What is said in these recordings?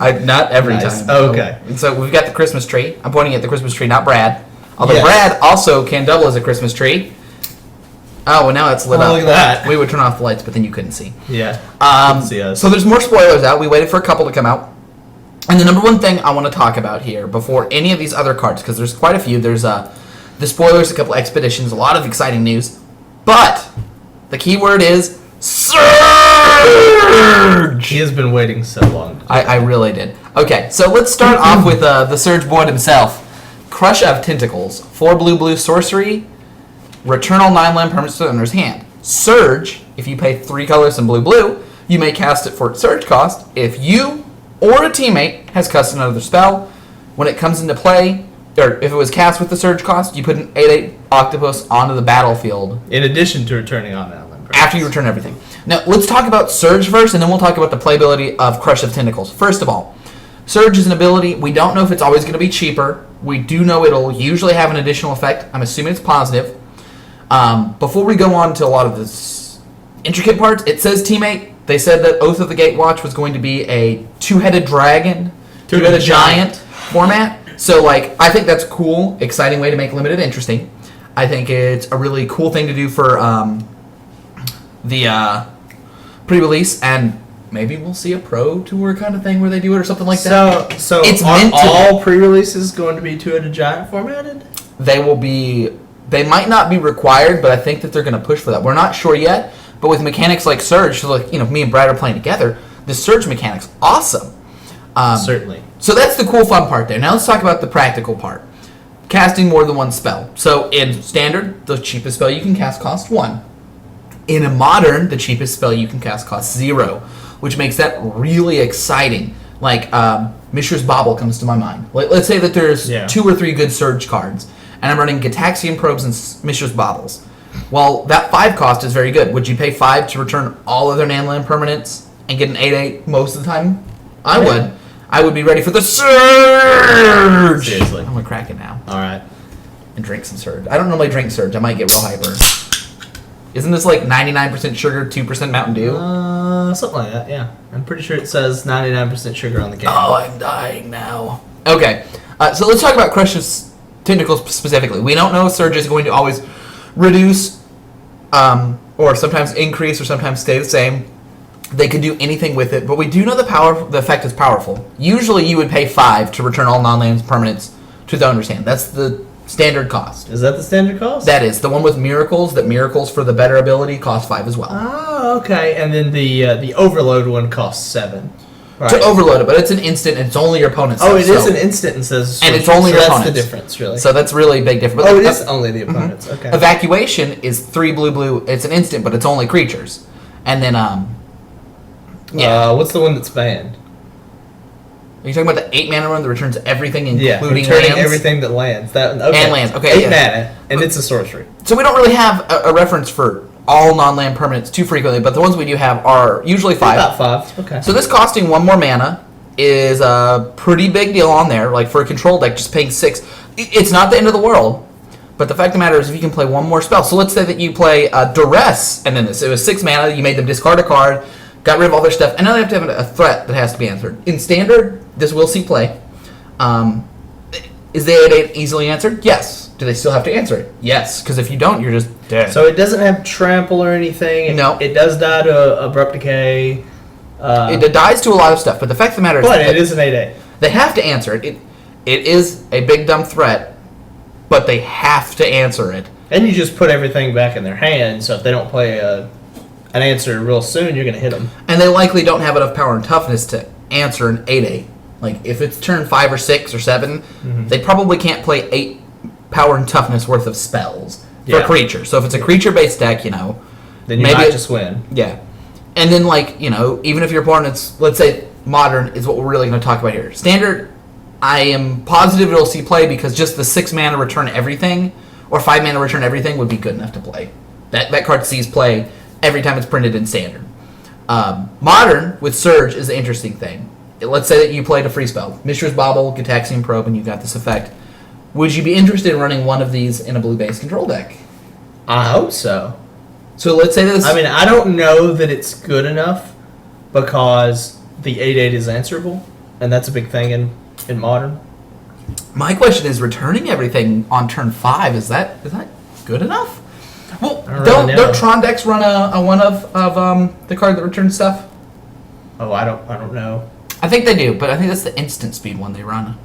Not every Nice. time. Okay. So we've got the Christmas tree. I'm pointing at the Christmas tree, not Brad. Although Yes. Brad also can double as a Christmas tree. Oh, well, now it's lit up. Look at that. We would turn off the lights, but then you couldn't see. Yeah. Um, see us. so there's more spoilers out. We waited for a couple to come out. And the number one thing I want to talk about here before any of these other cards, because there's quite a few. There's the spoilers, a couple expeditions, a lot of exciting news. But the key word is Surge! He has been waiting so long. I really did. Okay, so let's start off with the Surge board himself. Crush of Tentacles. 4 blue sorcery. Return all 9-land permanents to the owner's hand. Surge, if you pay 3 colors in blue, you may cast it for its surge cost. If you or a teammate has cast another spell, when it comes into play, or if it was cast with the surge cost, you put an 8/8 octopus onto the battlefield. In addition to returning on that one. After you return everything. Now, let's talk about Surge first, and then we'll talk about the playability of Crush of Tentacles. First of all, Surge is an ability. We don't know if it's always going to be cheaper. We do know it'll usually have an additional effect. I'm assuming it's positive. Before we go on to a lot of this intricate parts, it says teammate. They said that Oath of the Gatewatch was going to be a 2-headed dragon, 2-headed giant format. So, like, I think that's cool, exciting way to make limited interesting. I think it's a really cool thing to do for the pre-release, and maybe we'll see a pro tour kind of thing where they do it or something like that. So it's are meant to all pre-releases going to be 2-headed giant formatted? They will be. They might not be required, but I think that they're going to push for that. We're not sure yet, but with mechanics like Surge, so like me and Brad are playing together. The Surge mechanic's awesome. Certainly. So that's the cool, fun part there. Now let's talk about the practical part. Casting more than one spell. So in Standard, the cheapest spell you can cast costs 1. In a Modern, the cheapest spell you can cast costs 0, which makes that really exciting. Like, Mishra's Bauble comes to my mind. Let's say that there's 2 or 3 good Surge cards, and I'm running Gataxian Probes and Mishra's Baubles. Well, that 5 cost is very good. Would you pay 5 to return all other non-land permanents and get an 8/8 most of the time? I would. I would be ready for the Surge! Seriously. I'm going to crack it now. Alright. And drink some Surge. I don't normally drink Surge. I might get real hyper. Isn't this like 99% sugar, 2% Mountain Dew? Something like that, yeah. I'm pretty sure it says 99% sugar on the can. Oh, I'm dying now. Okay. So let's talk about Crush's Tentacles specifically. We don't know if Surge is going to always reduce or sometimes increase or sometimes stay the same. They could do anything with it, but we do know the effect is powerful. Usually you would pay 5 to return all non-land permanents to the owner's hand. That's the standard cost. Is that the standard cost? That is. The one with miracles, that miracles for the better ability cost 5 as well. Oh, okay. And then the overload one costs 7. Right. To overload it, but it's an instant and it's only your opponent's Oh, stuff, it is an instant and says... And it's only your that's opponent's. the difference, really. So that's really a big difference. Oh, it is only the opponent's. Okay. Evacuation is 3 blue. It's an instant, but it's only creatures. And then, what's the one that's banned? Are you talking about the 8 mana one that returns everything, including returning lands? everything that lands. And lands, okay, 8 mana, and it's a sorcery. So we don't really have a reference for all non-land permanents too frequently, but the ones we do have are usually 5. About 5, okay. So this costing 1 more mana is a pretty big deal on there. Like for a control deck, just paying 6. It's not the end of the world, but the fact of the matter is if you can play 1 more spell. So let's say that you play Duress, and then this. It was 6 mana, you made them discard a card, got rid of all their stuff, and now they have to have a threat that has to be answered. In Standard, this will see play. Is the 8/8 easily answered? Yes. Do they still have to answer it? Yes, because if you don't, you're just dead. So it doesn't have trample or anything. No. It does die to abrupt decay. It dies to a lot of stuff, but the fact of the matter is... But it is an 8/8. They have to answer it. It is a big dumb threat, but they have to answer it. And you just put everything back in their hand, so if they don't play an answer real soon, you're going to hit them. And they likely don't have enough power and toughness to answer an 8/8. Like, if it's turn 5 or 6 or 7, they probably can't play 8 power and toughness worth of spells for a creature. So if it's a creature-based deck, then you maybe might just win. Yeah. And then, even if your opponent's, let's say, Modern is what we're really going to talk about here. Standard, I am positive it'll see play because just the 6 mana return everything, or 5 mana return everything would be good enough to play. That card sees play every time it's printed in Standard. Modern, with Surge, is the interesting thing. Let's say that you played a free spell. Mishra's Bauble, Gataxian Probe, and you got this effect. Would you be interested in running one of these in a blue-based control deck? I hope so. So let's say this... I mean, I don't know that it's good enough because the 8/8 is answerable. and that's a big thing in Modern. My question is, returning everything on turn 5, is that good enough? Well, don't Tron decks run a one of the card that returns stuff? Oh, I don't know. I think they do, but I think that's the instant speed one they run.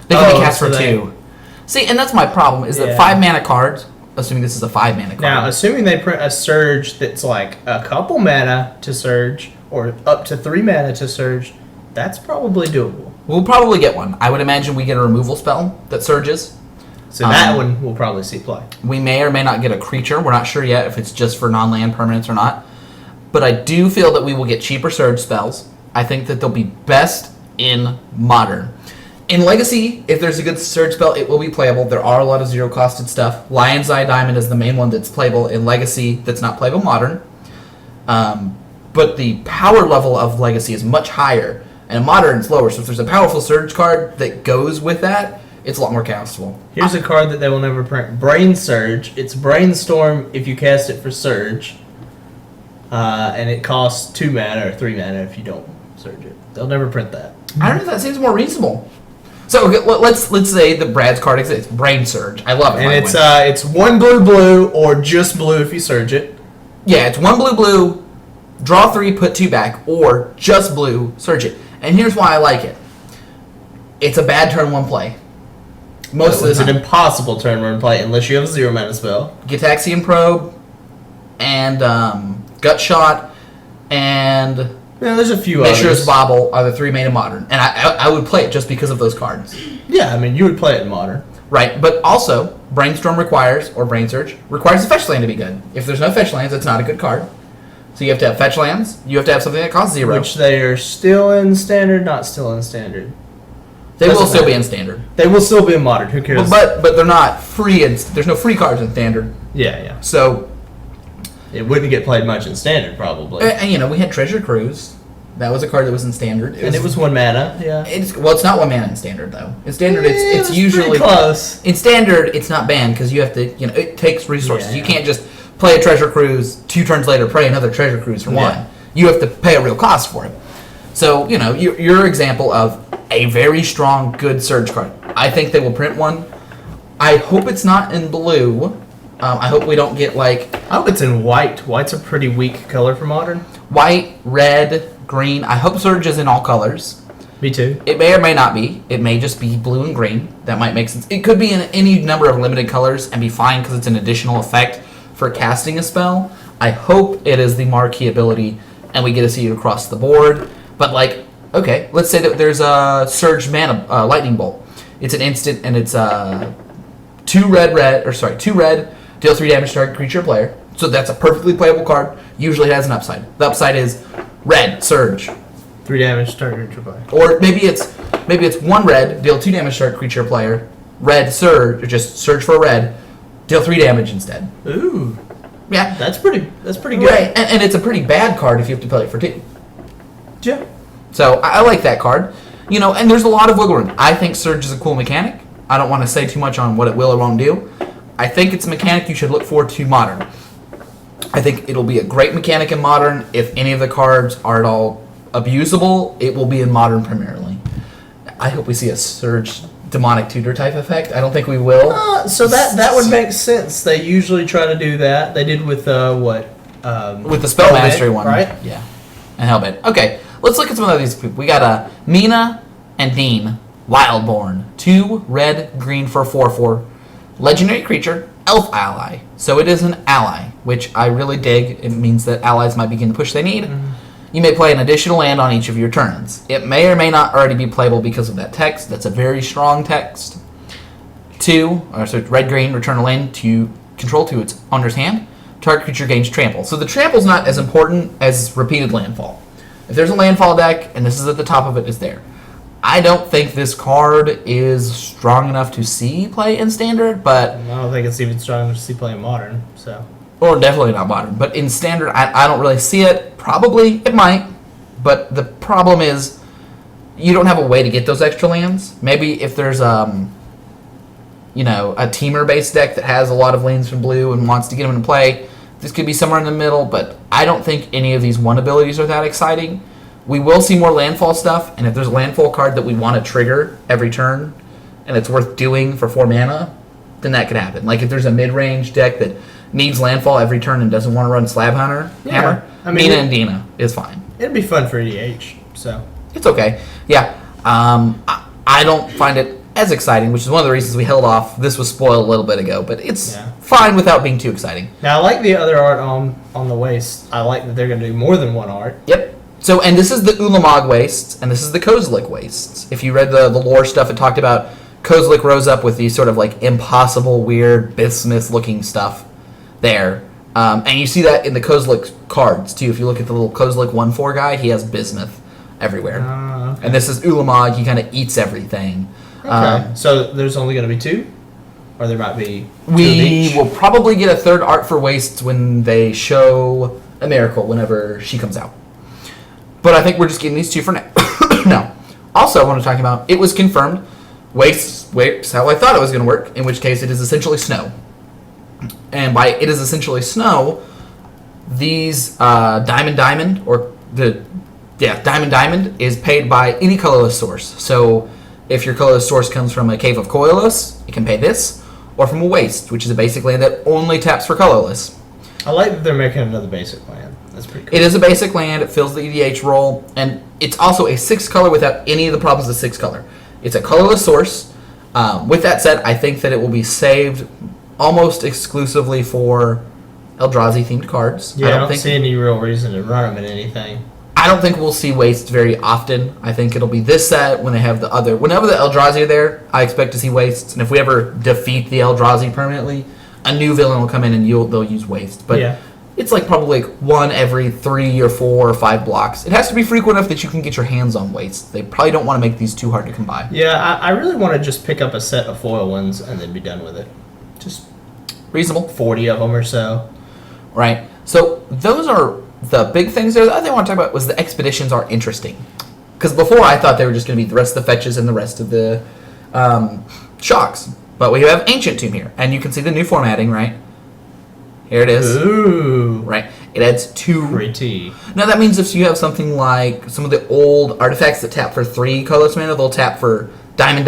They can be cast for 2. See, and that's my problem, is that 5 mana cards, assuming this is a 5 mana card. Now, assuming they print a Surge that's like a couple mana to Surge, or up to 3 mana to Surge, that's probably doable. We'll probably get one. I would imagine we get a removal spell that surges. So that one we'll probably see play. We may or may not get a creature. We're not sure yet if it's just for non-land permanents or not. But I do feel that we will get cheaper surge spells. I think that they'll be best in Modern. In Legacy, if there's a good surge spell, it will be playable. There are a lot of zero-costed stuff. Lion's Eye Diamond is the main one that's playable in Legacy that's not playable Modern. But the power level of Legacy is much higher, and Modern is lower. So if there's a powerful surge card that goes with that, it's a lot more castable. Here's a card that they will never print. Brain Surge. It's Brainstorm if you cast it for Surge. And it costs 2 mana or 3 mana if you don't Surge it. They'll never print that. I don't know. That seems more reasonable. So okay, let's say that Brad's card exists. Brain Surge. I love it. And it's 1 blue or just blue if you Surge it. Yeah, it's 1 blue, draw 3, put 2 back, or just blue, Surge it. And here's why I like it. It's a bad turn 1 play. Most of the time. It's an impossible turn 1 play unless you have a 0 mana spell. Gitaxian Probe and Gut Shot and there's a few Mishra's others. Bobble are the 3 main in Modern. And I would play it just because of those cards. Yeah, I mean, you would play it in Modern. Right, but also, Brainstorm requires, or Brain Surge, requires a fetch land to be good. If there's no fetch lands, it's not a good card. So you have to have fetch lands, you have to have something that costs 0. Which they are still in Standard, not still in Standard. They will still be in Standard. They will still be in Modern, who cares? But they're not free, there's no free cards in Standard. Yeah. So it wouldn't get played much in Standard, probably. And we had Treasure Cruise. That was a card that was in Standard. It was 1 mana, yeah. It's not 1 mana in Standard, though. In Standard, it's usually... close. In Standard, it's not banned, because you have to, it takes resources. Yeah. You can't just play a Treasure Cruise, 2 turns later play another Treasure Cruise for 1. Yeah. You have to pay a real cost for it. So, your example of a very strong, good Surge card. I think they will print one. I hope it's not in blue. I hope we don't get, I hope it's in white. White's a pretty weak color for Modern. White, red, green. I hope Surge is in all colors. Me too. It may or may not be. It may just be blue and green. That might make sense. It could be in any number of limited colors and be fine because it's an additional effect for casting a spell. I hope it is the marquee ability and we get to see it across the board. But okay, let's say that there's a Surge mana lightning bolt. It's an instant and it's 2 red, deal 3 damage to target creature or player. So that's a perfectly playable card. Usually it has an upside. The upside is red, Surge. 3 damage to target creature player. Or maybe it's 1 red, deal 2 damage to target creature or player. Red, Surge, or just search for a red, deal 3 damage instead. Ooh. Yeah. That's pretty good. Right, and it's a pretty bad card if you have to play it for 2. Yeah. So I like that card. And there's a lot of wiggle room. I think Surge is a cool mechanic. I don't want to say too much on what it will or won't do. I think it's a mechanic you should look forward to Modern. I think it'll be a great mechanic in Modern. If any of the cards are at all abusable, it will be in Modern primarily. I hope we see a Surge Demonic Tutor type effect. I don't think we will. So that would make sense. They usually try to do that. They did with what? With the Spell Mastery one, right? Yeah, and Hellbent. Okay, let's look at some of these people. We got Mina and Dean, Wildborn, 2 red, green for 4/4, legendary creature, elf ally. So it is an ally, which I really dig. It means that allies might begin the push they need. Mm-hmm. You may play an additional land on each of your turns. It may or may not already be playable because of that text. That's a very strong text. 2, so red-green, return a land to control to its owner's hand. Target creature gains trample. So the trample's not as important as repeated landfall. If there's a landfall deck, and this is at the top of it, it's there. I don't think this card is strong enough to see play in Standard, but... I don't think it's even strong enough to see play in Modern, so... Or definitely not Modern. But in Standard, I don't really see it. Probably, it might. But the problem is, you don't have a way to get those extra lands. Maybe if there's, a teamer-based deck that has a lot of lands from blue and wants to get them into play, this could be somewhere in the middle, but I don't think any of these 1 abilities are that exciting. We will see more landfall stuff, and if there's a landfall card that we want to trigger every turn, and it's worth doing for 4 mana, then that could happen. Like if there's a mid-range deck that needs landfall every turn and doesn't want to run Slab Hammer, I mean, Nina and Dina is fine. It'd be fun for EDH, so. It's okay. Yeah. I don't find it as exciting, which is one of the reasons we held off. This was spoiled a little bit ago, but it's fine without being too exciting. Now, I like the other art on the waist. I like that they're going to do more than one art. Yep. So, and this is the Ulamog wastes, and this is the Kozilek wastes. If you read the lore stuff, it talked about Kozilek rose up with these sort of like impossible, weird, bismuth-looking stuff there. And you see that in the Kozilek cards, too. If you look at the little Kozilek 1/4 guy, he has bismuth everywhere. Okay. And this is Ulamog. He kind of eats everything. Okay. So there's only going to be 2? Or there might be 2 of We each? will probably get a third art for wastes when they show a miracle, whenever she comes out. But I think we're just getting these 2 for now. Now, also I want to talk about, it was confirmed, wastes how I thought it was going to work, in which case it is essentially snow. And by it is essentially snow, these Diamond, or Diamond is paid by any colorless source. So if your colorless source comes from a Cave of Colorless, it can pay this, or from a waste, which is a basic land that only taps for colorless. I like that they're making another basic land. That's pretty cool. It is a basic land. It fills the EDH role, and it's also a 6 color without any of the problems of 6 color. It's a colorless source. With that said, I think that it will be saved almost exclusively for Eldrazi themed cards. Yeah, I don't see any real reason to run them in anything. I don't think we'll see wastes very often. I think it'll be this set when they have the other. Whenever the Eldrazi are there, I expect to see wastes. And if we ever defeat the Eldrazi permanently, a new villain will come in and they'll use waste. But it's like probably like 1 every 3 or 4 or 5 blocks. It has to be frequent enough that you can get your hands on waste. They probably don't want to make these too hard to come by. Yeah, I really want to just pick up a set of foil ones and then be done with it. Just reasonable. 40 of them or so. Right. So those are the big things there. The other thing I want to talk about was the expeditions are interesting. Because before I thought they were just going to be the rest of the fetches and the rest of the shocks. But we have Ancient Tomb here. And you can see the new formatting, right? Here it is. Ooh. Right. It adds 2. Pretty. Now that means if you have something like some of the old artifacts that tap for 3 colorless mana, they'll tap for Diamond.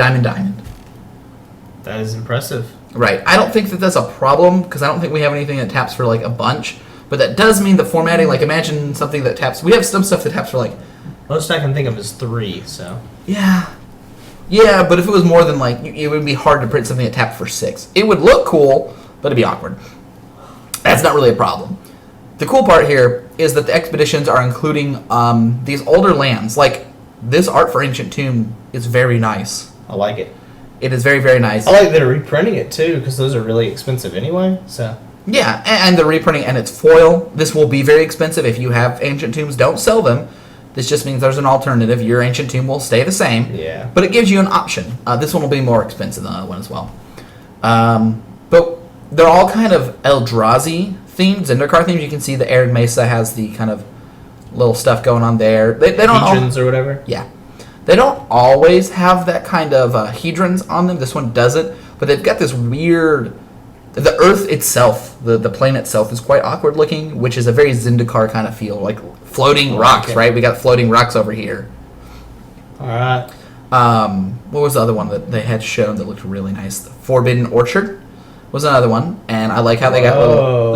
That is impressive. Right. I don't think that that's a problem, because I don't think we have anything that taps for like a bunch. But that does mean the formatting, like imagine something that taps. We have some stuff that taps for like. Most I can think of is 3, so. Yeah. Yeah, but if it was more than like, it would be hard to print something that tapped for 6. It would look cool, but it'd be awkward. That's not really a problem. The cool part here is that the expeditions are including these older lands. Like, this art for Ancient Tomb is very nice. I like it. It is very, very nice. I like that they're reprinting it too, because those are really expensive anyway, so. Yeah, and the reprinting, and it's foil. This will be very expensive. If you have Ancient Tombs, don't sell them. This just means there's an alternative. Your Ancient Tomb will stay the same. Yeah. But it gives you an option. This one will be more expensive than the other one as well. But they're all kind of Eldrazi themed, Zendikar themed. You can see the Arid Mesa has the kind of little stuff going on there. They don't Hedrons or whatever? Yeah. They don't always have that kind of hedrons on them. This one doesn't. But they've got this weird... The Earth itself, the plane itself, is quite awkward looking, which is a very Zendikar kind of feel, like floating rocks, right? We got floating rocks over here. All right. What was the other one that they had shown that looked really nice? The Forbidden Orchard was another one, and I like how they got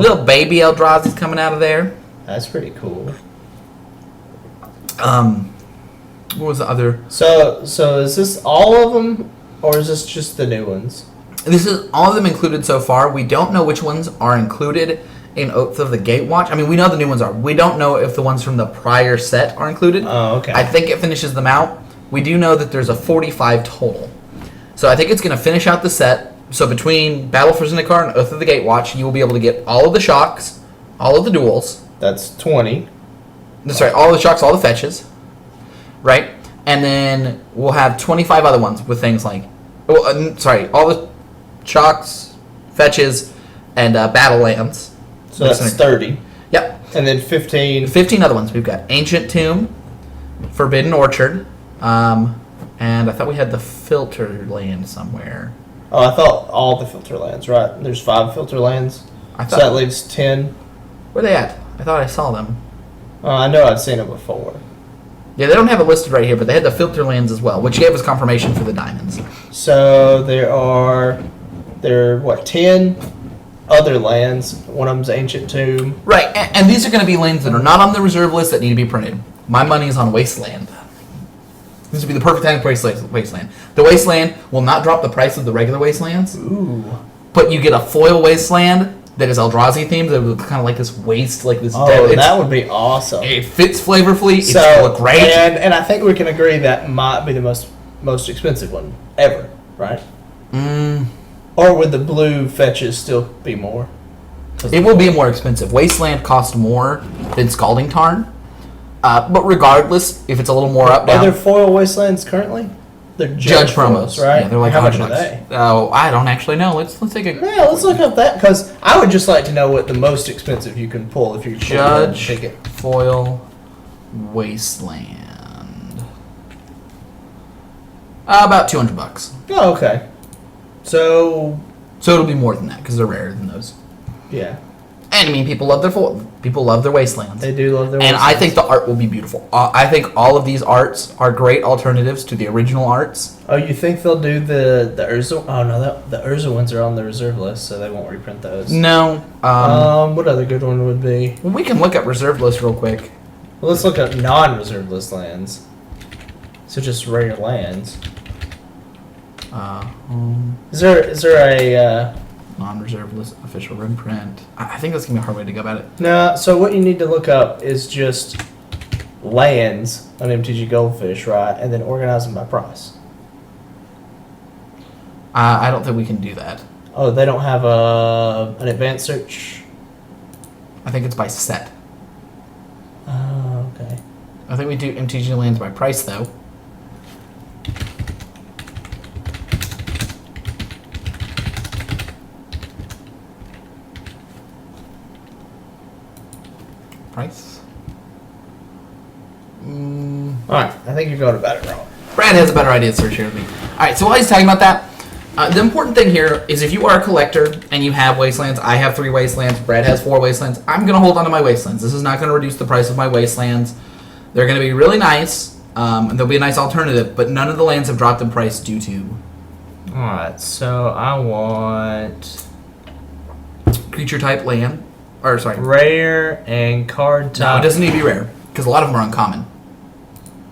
little baby Eldrazi's coming out of there. That's pretty cool. What was the other? So is this all of them, or is this just the new ones? This is all of them included so far. We don't know which ones are included in Oath of the Gatewatch. I mean, we know the new ones are. We don't know if the ones from the prior set are included. Oh, okay. I think it finishes them out. We do know that there's a 45 total. So I think it's going to finish out the set. So between Battle for Zendikar and Oath of the Gatewatch, you will be able to get all of the shocks, all of the duels. That's 20. That's right, all the shocks, all the fetches. Right? And then we'll have 25 other ones with things like... all the shocks, fetches, and battle lands. So that's 30. Yep. And then 15. 15 other ones. We've got Ancient Tomb, Forbidden Orchard, and I thought we had the Filter Land somewhere. Oh, I thought all the filter lands, right? There's 5 filter lands. So that leaves 10. Where are they at? I thought I saw them. I know I'd seen them before. Yeah, they don't have it listed right here, but they had the filter lands as well, which gave us confirmation for the diamonds. So there are 10 other lands. One of them's Ancient Tomb. Right, and these are going to be lands that are not on the reserve list that need to be printed. My money is on Wasteland. This would be the perfect time for Wasteland. The Wasteland will not drop the price of the regular Wastelands. Ooh. But you get a foil Wasteland that is Eldrazi themed. That would look kind of like this waste, like this. Oh, that would be awesome. It fits flavorfully. It's So, going to look great. and I think we can agree that might be the most expensive one ever, right? Or would the blue fetches still be more? It will be more expensive. Wasteland costs more than Scalding Tarn. But regardless, if it's a little more up, Are down. there foil wastelands currently? They're Judge promos, right? Yeah, they're like How much $100. are they? Oh, I don't actually know. Let's take a Yeah, let's look up that because I would just like to know what the most expensive you can pull if you Judge ticket. foil Wasteland. About $200. Oh, okay. So it'll be more than that because they're rarer than those. yeah, And I mean, people love their wastelands. they do love their. And I wastelands. think the art will be beautiful. I think all of these arts are great alternatives to the original arts. Oh, you think they'll do the Urza? Oh no, the Urza ones are on the reserve list, so they won't reprint those. No. What other good one would be? We can look up reserve list real quick. Well, let's look up non-reserve list lands. So just rare lands. Is there a Non-reserve list official reprint. I think that's gonna be a hard way to go about it. no? So what you need to look up is just lands on MTG Goldfish, right? And then organize them by price. I don't think we can do that. Oh, they don't have an advanced search. I think it's by set. Oh, okay. I think we do MTG lands by price though. Price. All right, I think you're going about it wrong. Brad has a better idea to search here than me. All right, so while he's talking about that, the important thing here is if you are a collector and you have wastelands, I have 3 wastelands, Brad has 4 wastelands, I'm going to hold on to my wastelands. This is not going to reduce the price of my wastelands. They're going to be really nice, and they'll be a nice alternative, but none of the lands have dropped in price due to All right, so I want creature type land. Or, sorry. rare and card No, it type. doesn't need to be rare, because a lot of them are uncommon.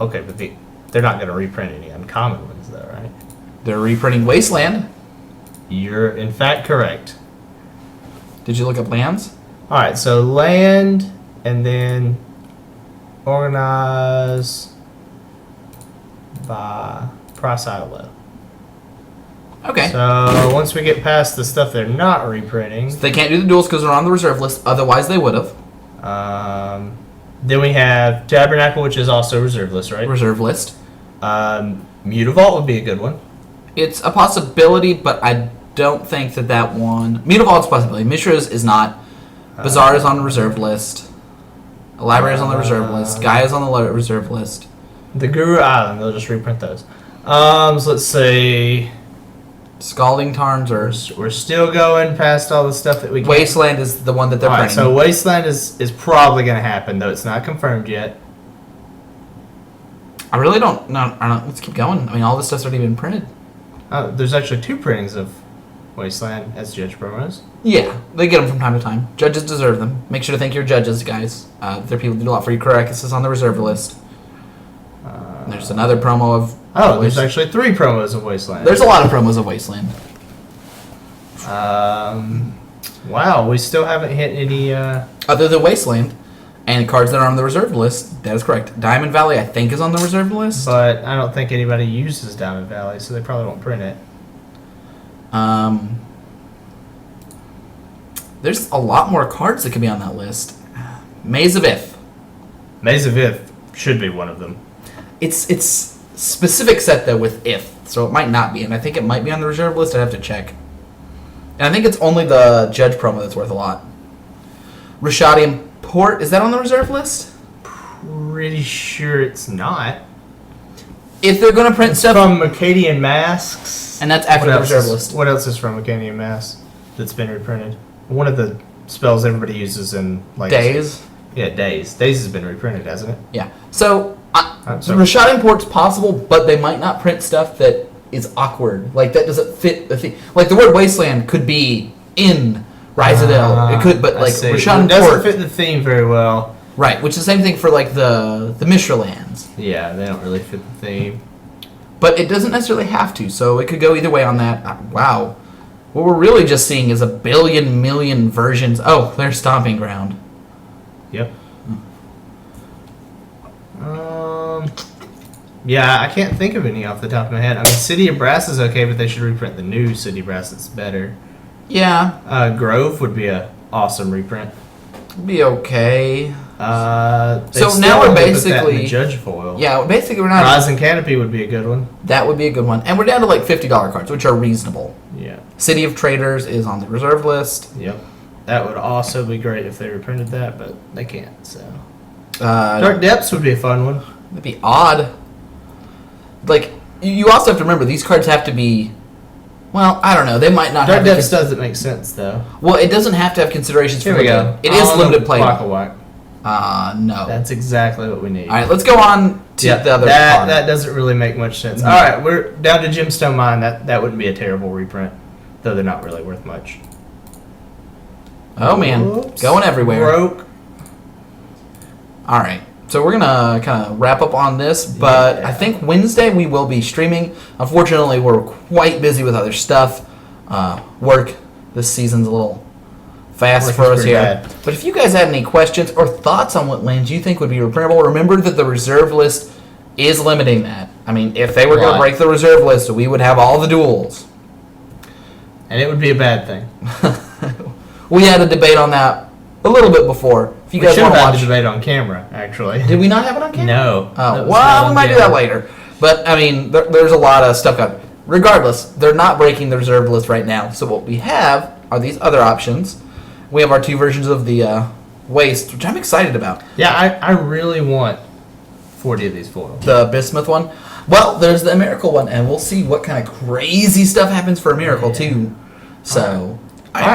Okay, but they're not going to reprint any uncommon ones, though, right? They're reprinting Wasteland. You're in fact correct. Did you look up lands? All right, so land and then organize by price ILO. Okay. So once we get past the stuff they're not reprinting, They can't do the duels because they're on the reserve list. Otherwise, they would have. then we have Tabernacle, which is also reserve list, right? Reserve list. Mutavault would be a good one. It's a possibility, but I don't think that one. Mutavault's a possibility. Mishra's is not. Bazaar is on the reserve list. Elaborate is on the reserve list. Gaia's on the reserve list. The Guru Island, they'll just reprint those. So let's see. Scalding Tarns or We're still going past all the stuff that we can. Wasteland is the one that they're All right, printing. so Wasteland is probably going to happen, though it's not confirmed yet. I really don't. No, I don't. Let's keep going. I mean, all this stuff's already been printed. There's actually 2 printings of Wasteland as judge promos. Yeah, they get them from time to time. Judges deserve them. Make sure to thank your judges, guys. They're people who do a lot for you. Caracas is on the reserve list. There's another promo of. There's actually 3 promos of Wasteland. There's a lot of promos of Wasteland. Wow, we still haven't hit any. Other than Wasteland, and cards that are on the reserve list. That is correct. Diamond Valley, I think, is on the reserve list. But I don't think anybody uses Diamond Valley, so they probably won't print it. There's a lot more cards that could be on that list. Maze of Ith. Maze of Ith should be one of them. It's specific set though with Ith, so it might not be, and I think it might be on the reserve list. I'd have to check. And I think it's only the Judge promo that's worth a lot. Rashadian Port, is that on the reserve list? Pretty sure it's not. If they're going to print It's stuff from Acadian Masks. and that's after What the else reserve is- list. What else is from Acadian Masks that's been reprinted? One of the spells everybody uses in like Days. Yeah, Days. Days has been reprinted, hasn't it? Yeah. So Rashad Import's possible, but they might not print stuff that is awkward. Like, that doesn't fit the theme. Like, the word Wasteland could be in Rise of the L. It could, but, like, Rashad Import doesn't fit the theme very well. Right, which is the same thing for, like, the Mishra lands. Yeah, they don't really fit the theme. But it doesn't necessarily have to, so it could go either way on that. Wow. What we're really just seeing is a billion million versions. Oh, there's Stomping Ground. Yep. Yeah, I can't think of any off the top of my head. I mean, City of Brass is okay, but they should reprint the new City of Brass. It's better. Yeah. Grove would be a awesome reprint. Be okay. So now we're basically Judge foil. Yeah, basically we're not. Rising Canopy would be a good one. That would be a good one, and we're down to like $50 cards, which are reasonable. Yeah. City of Traders is on the reserve list. Yep. That would also be great if they reprinted that, but they can't. So. Dark Depths would be a fun one. It'd be odd. Like, you also have to remember these cards have to be. Well, I don't know. They might not. Dark Depths doesn't make sense though. Well, it doesn't have to have considerations for Here we go. It is limited play. Whack. No. That's exactly what we need. All right, let's go on to the other part. That doesn't really make much sense. No. All right, we're down to Gemstone Mine. That wouldn't be a terrible reprint, though they're not really worth much. Oh man, Whoops. going everywhere. Broke. All right, so we're gonna kind of wrap up on this, but Yeah. I think Wednesday we will be streaming. Unfortunately, we're quite busy with other stuff. Work this season's a little fast Work for is us pretty here. bad. But if you guys had any questions or thoughts on what lands you think would be reprintable, remember that the reserve list is limiting that. I mean, if they were going to Right. break the reserve list, we would have all the duels. And it would be a bad thing. We had a debate on that a little bit before. If you We guys should want have to had watch, the debate on camera, actually. did we not have it on camera? No. Oh, That was well, not we might do on that camera. later. But I mean, there's a lot of stuff coming. Regardless, they're not breaking the reserve list right now. So what we have are these other options. We have our two versions of the Waste, which I'm excited about. Yeah, I really want 40 of these foils. The Bismuth one. Well, there's the Miracle one, and we'll see what kind of crazy stuff happens for a Miracle too. So, All right.